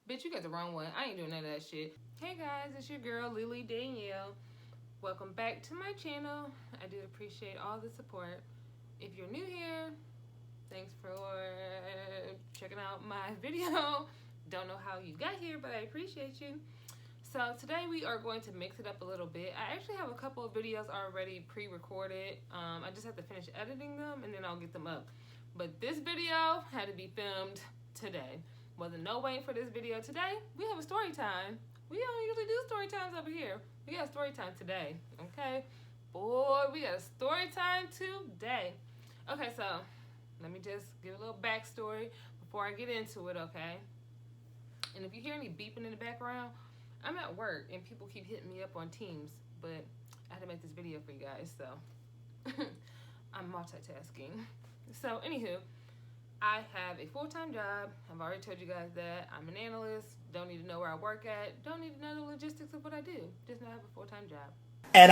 Bitch, you got the wrong one. I ain't doing none of that shit. Hey guys, it's your girl Leelee Danielle. Welcome back to my channel. I do appreciate all the support. If you're new here, thanks for checking out my video. Don't know how you got here, but I appreciate you. So today we are going to mix it up a little bit. I actually have a couple of videos already pre-recorded. I just have to finish editing them and then I'll get them up. But this video had to be filmed today. Wasn't no waiting for this video today. We have a story time. We don't usually do story times over here. We got a story time today, okay? Boy, we got a story time today. Okay, so let me just give a little backstory before I get into it, okay? And if you hear any beeping in the background, I'm at work and people keep hitting me up on Teams, but I had to make this video for you guys, so I'm multitasking. So, anywho, I have a full-time job. I've already told you guys that. I'm an analyst. Don't need to know where I work at. Don't need to know the logistics of what I do. Just know I have a full-time job. And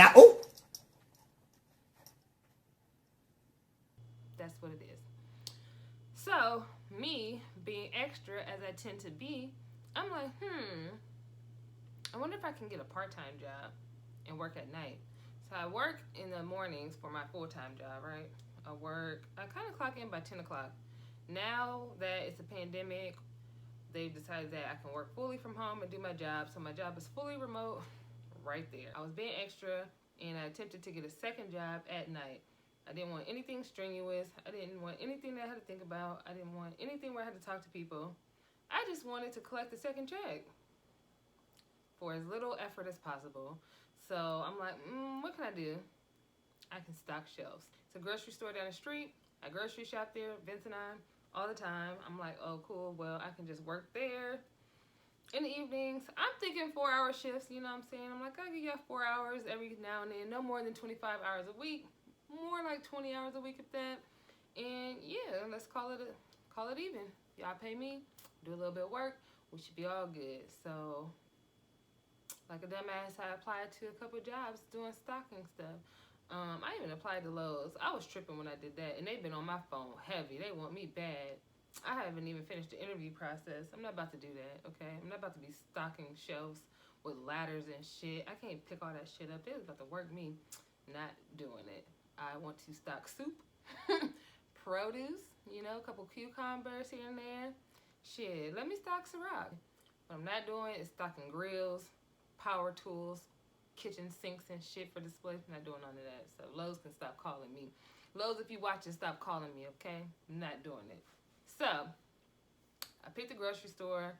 That's what it is. So, me being extra as I tend to be, I'm like, I wonder if I can get a part-time job and work at night. So I work in the mornings for my full-time job, right? I kind of clock in by 10 o'clock. Now that it's a pandemic, they've decided that I can work fully from home and do my job. So my job is fully remote right there. I was being extra and I attempted to get a second job at night. I didn't want anything strenuous. I didn't want anything that I had to think about. I didn't want anything where I had to talk to people. I just wanted to collect the second check for as little effort as possible. So I'm like, what can I do? I can stock shelves. It's a grocery store down the street. I grocery shop there, Vince and I, all the time. I'm like, oh, cool. Well, I can just work there. In the evenings, I'm thinking 4-hour shifts, you know what I'm saying? I'm like, I can get 4 hours every now and then. No more than 25 hours a week. More like 20 hours a week if that. And yeah, let's call it even. Y'all pay me, do a little bit of work, we should be all good. So, like a dumbass, I applied to a couple jobs doing stocking stuff. I even applied to Lowe's. I was tripping when I did that, and they've been on my phone heavy. They want me bad. I haven't even finished the interview process. I'm not about to do that, okay? I'm not about to be stocking shelves with ladders and shit. I can't pick all that shit up. They're about to work me. Not doing it. I want to stock soup, produce, you know, a couple cucumbers here and there. Shit, let me stock Ciroc. What I'm not doing is stocking grills, power tools, kitchen sinks and shit for display. I'm not doing none of that. So Lowe's can stop calling me. Lowe's, if you watching, stop calling me, okay? I'm not doing it. So I picked the grocery store.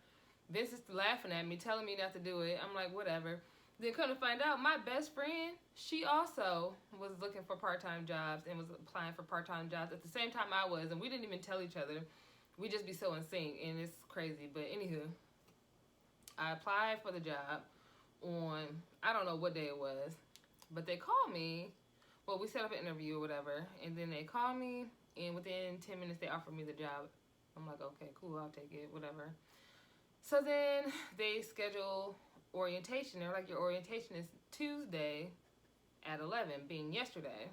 Vince is laughing at me, telling me not to do it. I'm like, whatever. Then come to find out, my best friend, she also was looking for part-time jobs and was applying for part-time jobs at the same time I was, and we didn't even tell each other. We just be so in sync, and it's crazy. But anywho, I applied for the job on, I don't know what day it was, but they called me. Well, we set up an interview or whatever, and then they called me, and within 10 minutes, they offered me the job. I'm like, okay, cool, I'll take it, whatever. So then they schedule orientation. They're like, your orientation is Tuesday at 11, being yesterday.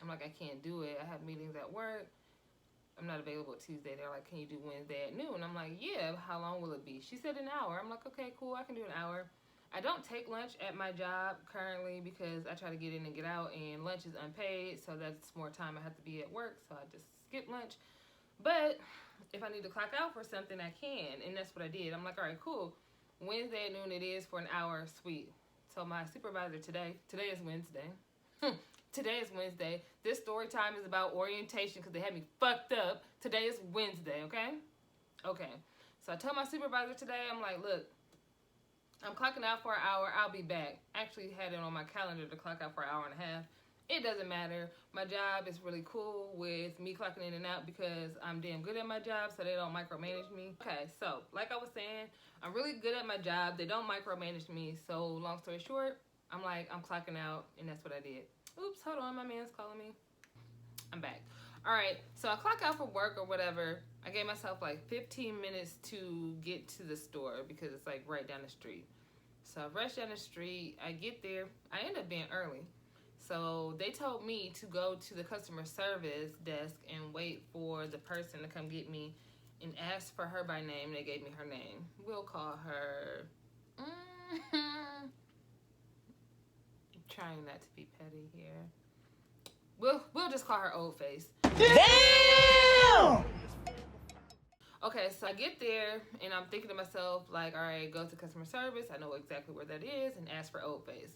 I'm like, I can't do it. I have meetings at work. I'm not available Tuesday. They're like, can you do Wednesday at noon? I'm like, yeah, how long will it be? She said an hour. I'm like, okay, cool, I can do an hour. I don't take lunch at my job currently because I try to get in and get out, and lunch is unpaid, so that's more time I have to be at work, so I just skip lunch. But if I need to clock out for something, I can, and that's what I did. I'm like, all right, cool. Wednesday at noon it is for an hour, sweet. So my supervisor today is Wednesday. Today is Wednesday. This story time is about orientation because they had me fucked up. Today is Wednesday, okay? Okay. So I told my supervisor today, I'm like, look, I'm clocking out for an hour. I'll be back. Actually had it on my calendar to clock out for an hour and a half. It doesn't matter. My job is really cool with me clocking in and out because I'm damn good at my job, so they don't micromanage me. Okay, so like I was saying, I'm really good at my job. They don't micromanage me. So long story short, I'm clocking out, and that's what I did. Oops, hold on, my man's calling me. I'm back. All right, so I clock out for work or whatever. I gave myself like 15 minutes to get to the store because it's like right down the street. So I rush down the street. I get there. I end up being early. So they told me to go to the customer service desk and wait for the person to come get me and asked for her by name. They gave me her name. We'll call her. Trying not to be petty here. We'll just call her Old Face. Damn! Okay, so I get there and I'm thinking to myself, like, all right, go to customer service. I know exactly where that is, and ask for Old Face.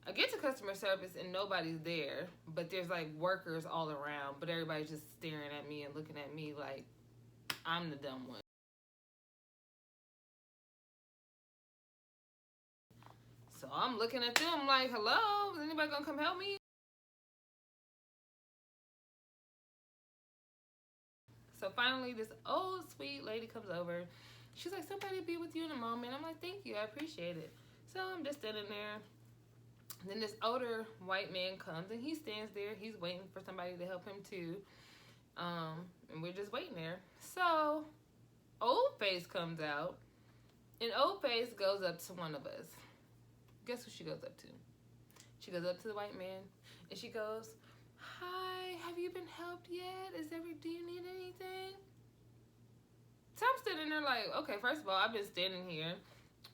I get to customer service and nobody's there, but there's like workers all around, but everybody's just staring at me and looking at me like I'm the dumb one. So I'm looking at them like, hello, is anybody gonna come help me? So finally, this old sweet lady comes over. She's like, somebody will be with you in a moment. I'm like, thank you, I appreciate it. So I'm just standing there. Then this older white man comes and he stands there. He's waiting for somebody to help him too. And we're just waiting there. So Old Face comes out, and Old Face goes up to one of us. Guess who she goes up to? She goes up to the white man and she goes, hi, have you been helped yet? Do you need anything? So I'm standing there like, okay, first of all, I've been standing here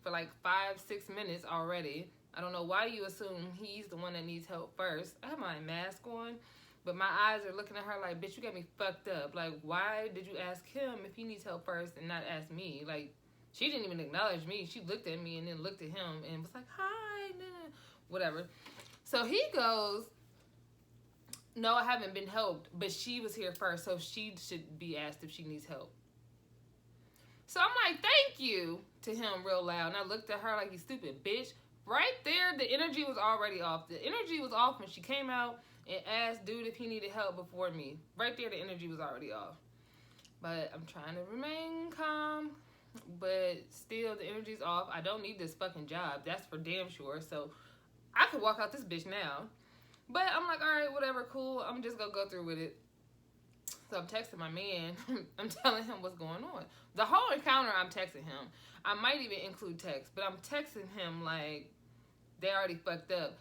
for like 5-6 minutes already. I don't know why you assume he's the one that needs help first. I have my mask on, but my eyes are looking at her like, bitch, you got me fucked up. Like, why did you ask him if he needs help first and not ask me? Like, she didn't even acknowledge me. She looked at me and then looked at him and was like, hi, nah, whatever. So he goes, no, I haven't been helped, but she was here first, so she should be asked if she needs help. So I'm like, thank you to him real loud. And I looked at her like, you stupid bitch. Right there, the energy was already off. The energy was off when she came out and asked dude if he needed help before me. Right there, the energy was already off. But I'm trying to remain calm, but still the energy's off. I don't need this fucking job. That's for damn sure. So I could walk out this bitch now. But I'm like, all right, whatever, cool. I'm just gonna go through with it. So I'm texting my man. I'm telling him what's going on. The whole encounter, I'm texting him. I might even include text, but I'm texting him like, they already fucked up.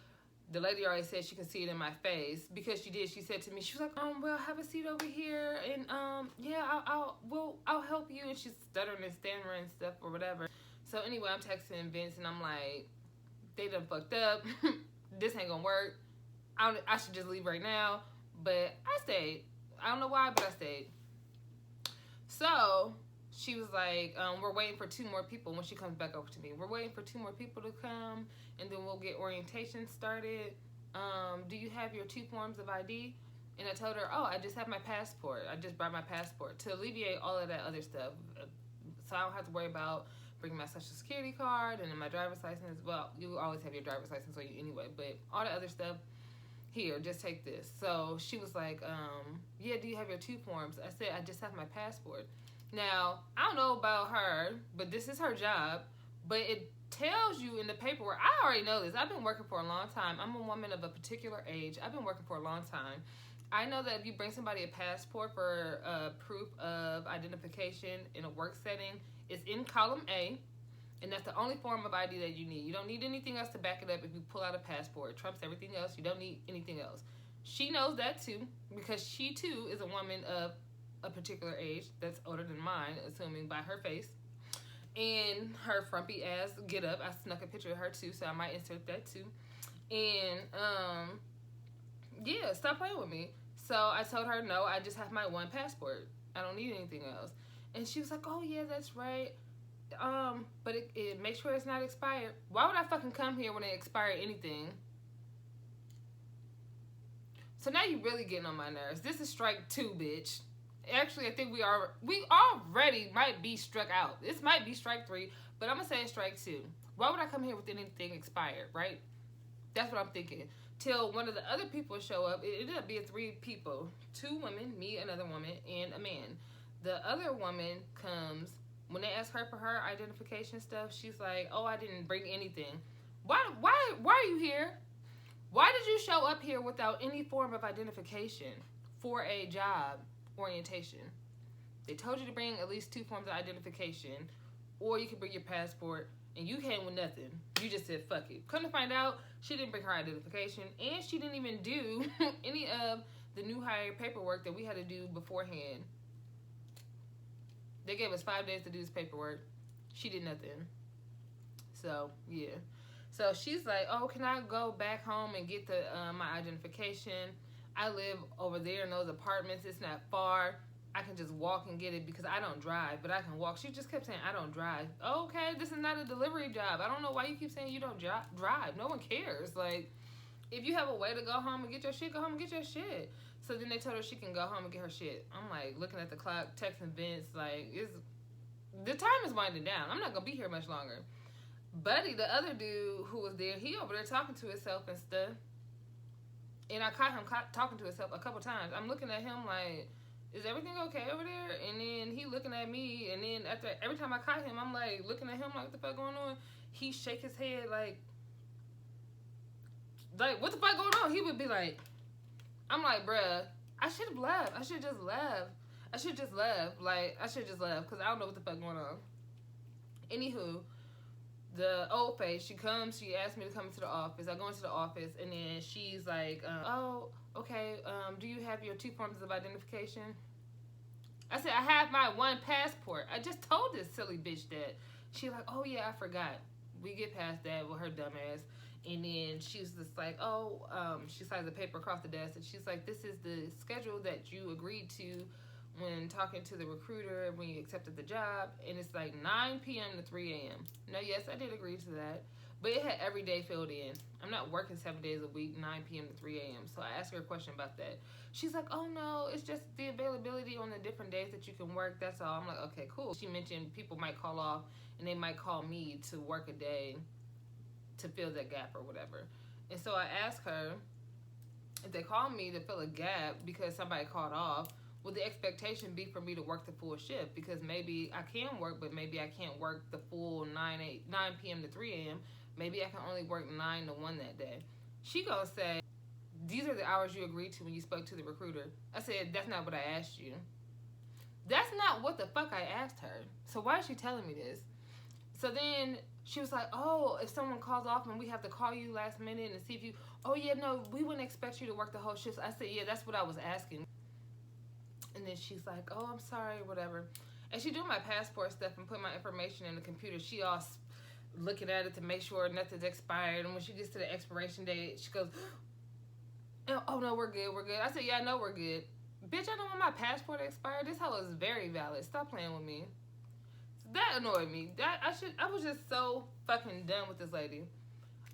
The lady already said she can see it in my face because she did. She said to me, she was like, well, have a seat over here, and yeah, I'll help you. And she's stuttering and stammering and stuff or whatever. So anyway, I'm texting Vince and I'm like, they done fucked up. This ain't gonna work. I should just leave right now. But I stayed. I don't know why, but I stayed. So she was like, we're waiting for 2 more people when she comes back over to me. We're waiting for 2 more people to come, and then we'll get orientation started. Do you have your 2 forms of ID? And I told her, I just have my passport. I just brought my passport to alleviate all of that other stuff. So I don't have to worry about bringing my social security card and then my driver's license. Well, you always have your driver's license on you anyway, but all the other stuff, here, just take this. So she was like, yeah, do you have your 2 forms? I said, I just have my passport. Now, I don't know about her, but this is her job. But it tells you in the paperwork, I already know this. I've been working for a long time. I'm a woman of a particular age. I've been working for a long time. I know that if you bring somebody a passport for proof of identification in a work setting, it's in column A. And that's the only form of ID that you need. You don't need anything else to back it up if you pull out a passport. It trumps everything else. You don't need anything else. She knows that too, because she too is a woman of a particular age that's older than mine, assuming by her face. And her frumpy ass get up. I snuck a picture of her too, so I might insert that too. And yeah, stop playing with me. So I told her, no, I just have my 1 passport. I don't need anything else. And she was like, oh yeah, that's right. But it make sure it's not expired. Why would I fucking come here when they expire anything? So now you really getting on my nerves. This is strike 2, bitch. Actually, I think we already might be struck out. This might be strike 3, but I'm gonna say it's strike 2. Why would I come here with anything expired, right? That's what I'm thinking. Till one of the other people show up. It ended up being 3 people. 2 women, me, another woman, and a man. The other woman comes. When they ask her for her identification stuff, she's like, oh, I didn't bring anything. Why are you here? Why did you show up here without any form of identification for a job orientation? They told you to bring at least 2 forms of identification, or you could bring your passport, and you came with nothing. You just said, fuck it. Come to find out, she didn't bring her identification, and she didn't even do any of the new hire paperwork that we had to do beforehand. They gave us 5 days to do this paperwork. She did nothing. So, yeah. So she's like, oh, can I go back home and get the my identification? I live over there in those apartments. It's not far. I can just walk and get it because I don't drive, but I can walk. She just kept saying, I don't drive. Okay, this is not a delivery job. I don't know why you keep saying you don't drive. No one cares. Like, if you have a way to go home and get your shit, go home and get your shit. So then they told her she can go home and get her shit. I'm like looking at the clock, texting Vince, like, the time is winding down. I'm not going to be here much longer. Buddy, the other dude who was there, he over there talking to himself and stuff. And I caught him talking to himself a couple times. I'm looking at him like, is everything okay over there? And then he looking at me. And then after every time I caught him, I'm like looking at him like, what the fuck going on? He shake his head like what the fuck going on? He would be like, I'm like, bruh, I should have left. I should just left. I should just left. Like, I should just left because I don't know what the fuck going on. Anywho, the old face, she comes, she asked me to come into the office. I go into the office, and then she's like, oh, okay, do you have your 2 forms of identification? I said, I have my 1 passport. I just told this silly bitch that. She like, oh, yeah, I forgot. We get past that with her dumb ass. And then she was just like, oh, she slides the paper across the desk, and she's like, this is the schedule that you agreed to when talking to the recruiter when you accepted the job. And it's like 9 p.m. to 3 a.m. Now, yes, I did agree to that, but it had every day filled in. I'm not working 7 days a week, 9 p.m. to 3 a.m. So I asked her a question about that. She's like, oh, no, it's just the availability on the different days that you can work. That's all. I'm like, okay, cool. She mentioned people might call off, and they might call me to work a day to fill that gap or whatever. And so I asked her, if they call me to fill a gap because somebody called off, would the expectation be for me to work the full shift? Because maybe I can work, but maybe I can't work the full 9 p.m. to 3 a.m. Maybe I can only work 9 to 1 that day. She gonna say, these are the hours you agreed to when you spoke to the recruiter. I said, that's not what I asked you. That's not what the fuck I asked her. So why is she telling me this? So then she was like, oh, if someone calls off and we have to call you last minute and see if you, oh yeah, no, we wouldn't expect you to work the whole shift. I said, yeah, that's what I was asking. And then she's like, oh, I'm sorry, whatever. And she doing my passport stuff and put my information in the computer. She all looking at it to make sure nothing's expired. And when she gets to the expiration date, she goes, oh no, we're good, we're good. I said, yeah, I know we're good. Bitch, I don't want my passport expired. This hoe is very valid. Stop playing with me. That annoyed me. I was just so fucking done with this lady.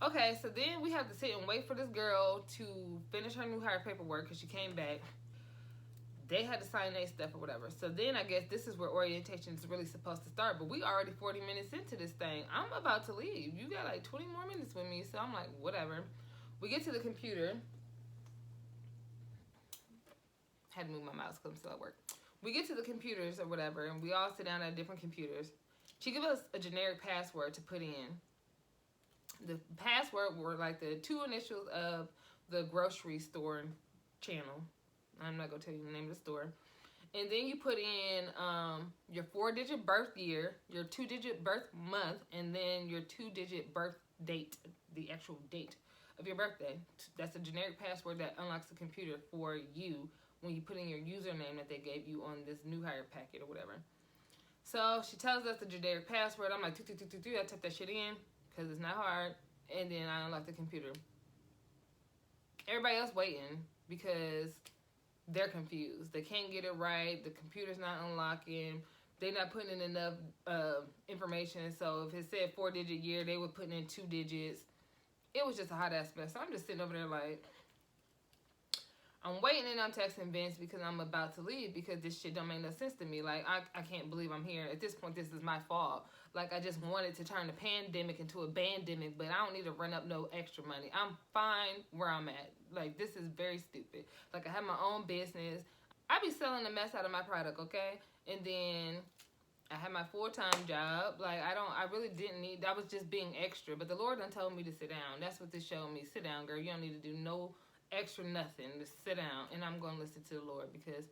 Okay, so then we have to sit and wait for this girl to finish her new hire paperwork because she came back. They had to sign their stuff or whatever. So then I guess this is where orientation is really supposed to start. But we already 40 minutes into this thing. I'm about to leave. You got like 20 more minutes with me. So I'm like, whatever. We get to the computer. Had to move my mouse because I'm still at work. We get to the computers or whatever, and we all sit down at different computers. She gives us a generic password to put in. The password were like the 2 initials of the grocery store channel. I'm not going to tell you the name of the store. And then you put in your 4-digit birth year, your 2-digit birth month, and then your 2-digit birth date, the actual date of your birthday. That's a generic password that unlocks the computer for you when you put in your username that they gave you on this new hire packet or whatever. So she tells us the generic password. I'm like, I type that shit in because it's not hard. And then I unlock the computer. Everybody else waiting because they're confused. They can't get it right. The computer's not unlocking. They're not putting in enough information. So if it said 4-digit year, they were putting in 2 digits. It was just a hot ass mess. So I'm just sitting over there like, I'm waiting and I'm texting Vince because I'm about to leave because this shit don't make no sense to me. Like, I can't believe I'm here. At this point, this is my fault. Like, I just wanted to turn the pandemic into a bandemic, but I don't need to run up no extra money. I'm fine where I'm at. Like, this is very stupid. Like, I have my own business. I be selling the mess out of my product, okay? And then I have my full-time job. Like, I really didn't need, I was just being extra. But the Lord done told me to sit down. That's what this showed me. Sit down, girl. You don't need to do no extra nothing. Just sit down. And I'm going to listen to the Lord because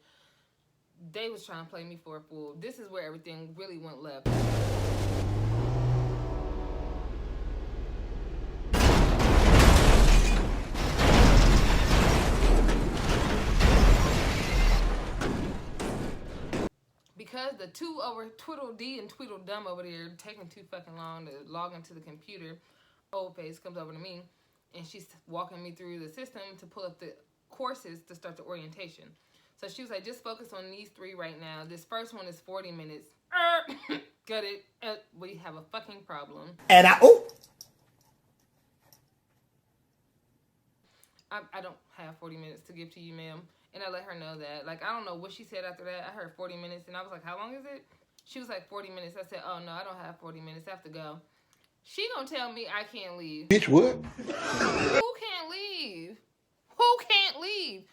they was trying to play me for a fool. This is where everything really went left. because the two over Tweedledee and Tweedledum over there taking too fucking long to log into the computer, old face comes over to me, and she's walking me through the system to pull up the courses to start the orientation. So she was like, just focus on these 3 right now. This first one is 40 minutes. Got it. We have a fucking problem. And I don't have 40 minutes to give to you, ma'am. And I let her know that. Like, I don't know what she said after that. I heard 40 minutes, and I was like, how long is it? She was like, 40 minutes. I said, oh, no, I don't have 40 minutes. I have to go. She gonna tell me I can't leave. bitch, what? Who can't leave? Who can't leave?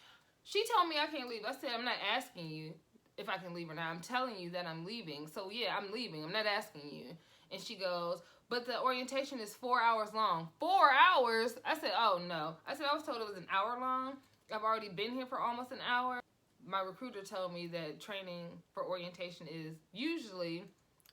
She told me I can't leave. I said, I'm not asking you if I can leave or not. I'm telling you that I'm leaving. So, yeah, I'm leaving. I'm not asking you. And she goes, but the orientation is 4 hours long. 4 hours? I said, oh, no. I said, I was told it was an hour long. I've already been here for almost an hour. My recruiter told me that training for orientation is usually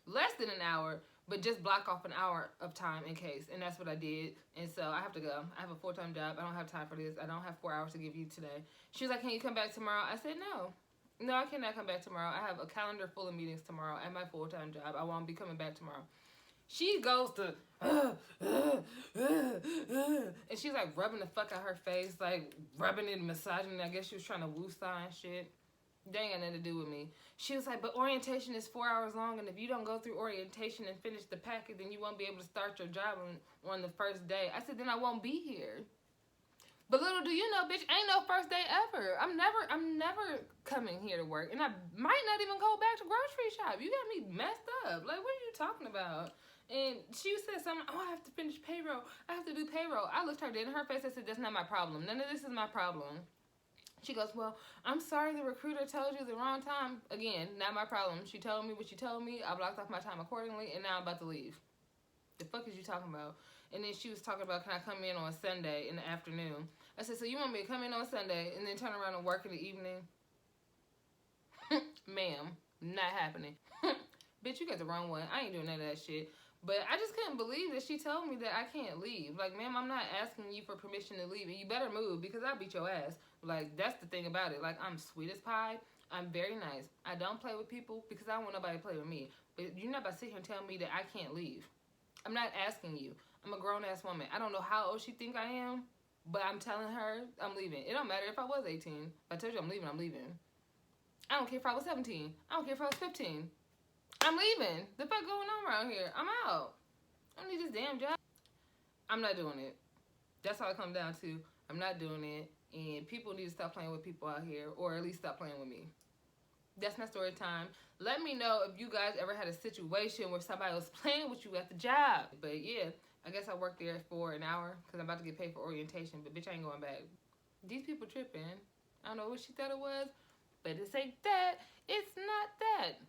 less than an hour, but just block off an hour of time in case. And that's what I did. And so I have to go. I have a full-time job. I don't have time for this. I don't have 4 hours to give you today. She was like, can you come back tomorrow? I said, no. No, I cannot come back tomorrow. I have a calendar full of meetings tomorrow at my full-time job. I won't be coming back tomorrow. She goes to, and she's like rubbing the fuck out her face, like rubbing it and massaging it. I guess she was trying to woo-sign shit. They ain't got nothing to do with me. She was like, but orientation is 4 hours long, and if you don't go through orientation and finish the packet, then you won't be able to start your job on the first day. I said, then I won't be here. But little do you know, bitch, ain't no first day ever. I'm never coming here to work, and I might not even go back to grocery shop. You got me messed up. Like, what are you talking about? And she said something, oh, I have to finish payroll. I have to do payroll. I looked her dead in her face. I said, that's not my problem. None of this is my problem. She goes, well, I'm sorry the recruiter told you the wrong time. Again, not my problem. She told me what she told me. I blocked off my time accordingly, and now I'm about to leave. The fuck is you talking about? And then she was talking about, can I come in on Sunday in the afternoon? I said, so you want me to come in on Sunday and then turn around and work in the evening? Ma'am, not happening. Bitch, you got the wrong one. I ain't doing none of that shit. But I just couldn't believe that she told me that I can't leave. Like, ma'am, I'm not asking you for permission to leave. And you better move because I'll beat your ass. Like, that's the thing about it. Like, I'm sweet as pie. I'm very nice. I don't play with people because I don't want nobody to play with me. But you're not about to sit here and tell me that I can't leave. I'm not asking you. I'm a grown-ass woman. I don't know how old she think I am, but I'm telling her I'm leaving. It don't matter if I was 18. If I told you I'm leaving, I'm leaving. I don't care if I was 17. I don't care if I was 15. I'm leaving. The fuck going on around here? I'm out. I don't need this damn job. I'm not doing it. That's all it comes down to. I'm not doing it. And people need to stop playing with people out here, or at least stop playing with me. That's my story time. Let me know if you guys ever had a situation where somebody was playing with you at the job. But yeah, I guess I worked there for an hour because I'm about to get paid for orientation. But bitch, I ain't going back. These people tripping. I don't know what she thought it was, but it ain't that. It's not that.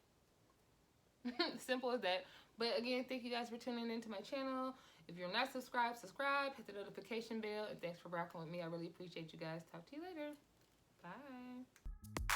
Simple as that. But again, thank you guys for tuning into my channel. If you're not subscribed, subscribe. Hit the notification bell. And thanks for rocking with me. I really appreciate you guys. Talk to you later. Bye.